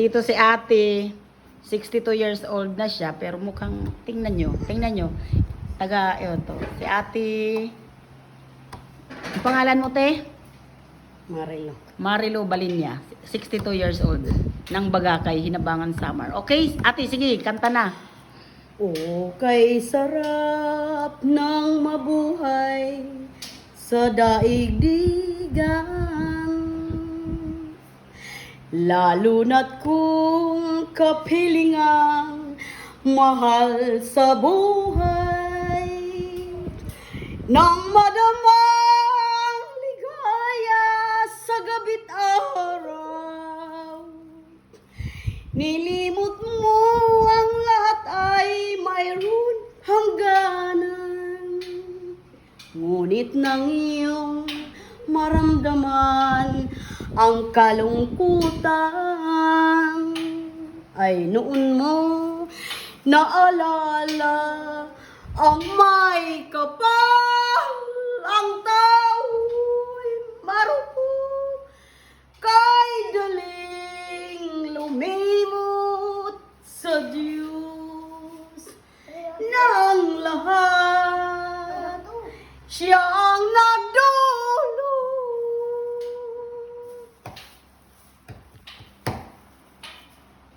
Dito si ate, 62 years old na siya, pero mukhang, tingnan nyo, taga, yun to, si ate, ang pangalan mo te? Marilo. Marilo Balinya, 62 years old, ng Bagakay, Hinabangan Samar. Okay, ate, sige, kanta na. Okay, sarap ng mabuhay sa daigdigan. Lalo na't kung kapilingang mahal sa buhay. Nang madamang ligaya sa gabi't araw, nilimot mo ang lahat ay mayroon hangganan. Ngunit nang iyong maramdaman ang kalungkutan, ay noon mo naalala ang may kapal, ang tao'y marupok, kay daling lumimot sa Diyos ng lahat. Siya ang